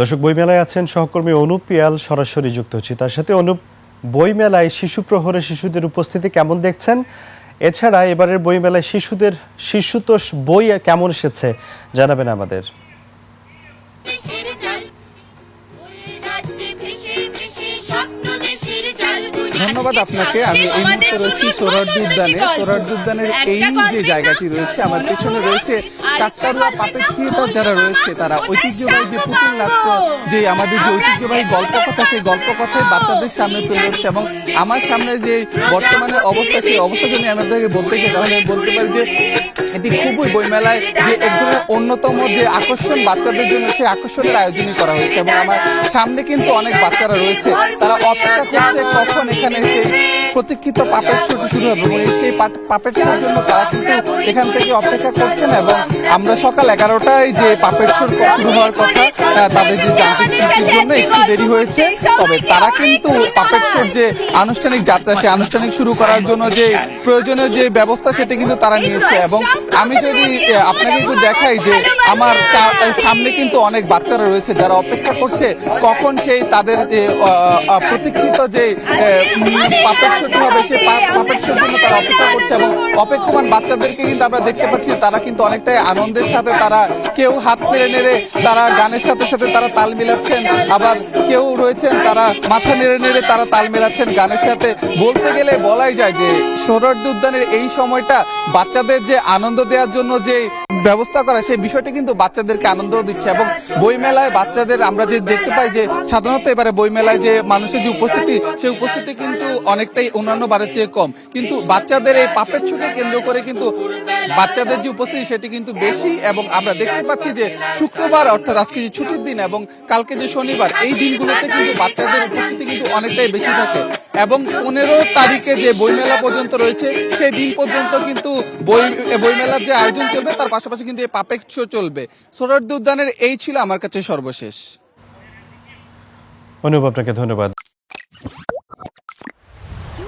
দর্শক বইমেলায় আছেন সহকর্মী অনুপ পিয়াল, সরাসরি যুক্ত হচ্ছে তার সাথে। অনুপ, বইমেলায় শিশু প্রহরে শিশুদের উপস্থিতি কেমন দেখছেন? এছাড়া এবারের বইমেলায় শিশুদের শিশুতোষ বই কেমন এসেছে জানাবেন আমাদের। ধন্যবাদ আপনাকে। আমি এই মুহূর্তে রয়েছি সোহরাওয়ার্দী উদ্যানে। সোহরাওয়ার্দী উদ্যানের এই যে জায়গাটি রয়েছে, আমার পেছনে রয়েছে কাকতাড়ুয়া পাপেট থিয়েটার যারা রয়েছে তারা ঐতিহ্যবাহী যে পুতুল নাট্য, যে আমাদের যে ঐতিহ্যবাহী গল্পকথা, সেই গল্পকথায় বাচ্চাদের সামনে তুলে ধরছে। এবং আমার সামনে যে বর্তমানে অবস্থা, সেই অবস্থা যদি আমি আপনাকে বলতে চাই তাহলে আমি বলতে পারি যে এটি খুবই বইমেলায় যে এক ধরনের অন্যতম যে আকর্ষণ বাচ্চাদের জন্য, সেই আকর্ষণের আয়োজনই করা হয়েছে। এবং আমার সামনে কিন্তু অনেক বাচ্চারা রয়েছে, তারা অপেক্ষা করছে কখন এখানে সেই প্রতীক্ষিত পাপেট শোটি শুরু হবে। এবং সেই পাপেট শোর জন্য তারা কিন্তু এখান থেকে অপেক্ষা করছেন। এবং আমরা সকাল 11টায় যে পাপেট শো শুরু হওয়ার কথা, তাদের যে যান্ত্রিক ত্রুটির জন্য একটু দেরি হয়েছে, তবে তারা কিন্তু পাপেট শোর যে আনুষ্ঠানিক যাত্রা, সেই আনুষ্ঠানিক শুরু করার জন্য যে প্রয়োজনীয় যে ব্যবস্থা সেটা কিন্তু তারা নিয়েছে। এবং আমি যদি আপনাকে একটু দেখাই যে আমার সামনে কিন্তু অনেক বাচ্চারা রয়েছে যারা অপেক্ষা করছে কখন সেই তাদের যে প্রতীক্ষিত যে পাপেট শোটি হবে, সেই পাপেট শোর জন্য তারা অপেক্ষা করছে। এবং অপেক্ষমান বাচ্চাদেরকে কিন্তু আমরা দেখতে পাচ্ছি তারা কিন্তু অনেকটাই আনন্দের সাথে, তারা কেউ হাত নেড়ে নেড়ে তারা গানের সাথে সাথে তারা তাল মিলাচ্ছেন, আবার কেউ রয়েছেন তারা মাথা নেড়ে নেড়ে তারা তাল মেলাচ্ছেন গানের সাথে। বলতে গেলে বলাই যায় যে সোহরাওয়ার্দী উদ্যানের এই সময়টা বাচ্চাদের যে আনন্দ দেওয়ার জন্য যে ব্যবস্থা করা, সেই বিষয়টি কিন্তু বাচ্চাদেরকে আনন্দ দিচ্ছে। এবং বইমেলায় বাচ্চাদের আমরা যে দেখতে পাই যে সাধারণত এবারে বইমেলায় যে মানুষের যে উপস্থিতি, সেই উপস্থিতি কিন্তু অনেকটাই অন্যান্য বারের চেয়ে কম, কিন্তু বাচ্চাদের এই পাপেট শোকে কেন্দ্র করে কিন্তু বাচ্চাদের যে উপস্থিতি সেটি কিন্তু বেশি। এবং আমরা দেখতে পাচ্ছি যে শুক্রবার অর্থাৎ আজকে যে ছুটির দিন এবং কালকে যে শনিবার, এই দিনগুলোতে কিন্তু বাচ্চাদের উপস্থিতি কিন্তু অনেকটাই বেশি থাকে। এবং 15 তারিখে যে বইমেলা পর্যন্ত রয়েছে, সেই দিন পর্যন্ত কিন্তু বইমেলার যে আয়োজন চলবে, তার পাশাপাশি কিন্তু এই পাপেট শো চলবে। সোহরাওয়ার্দী উদ্যানের এই ছিল আমার কাছে সর্বশেষ। অনুপ, আপনাকে ধন্যবাদ।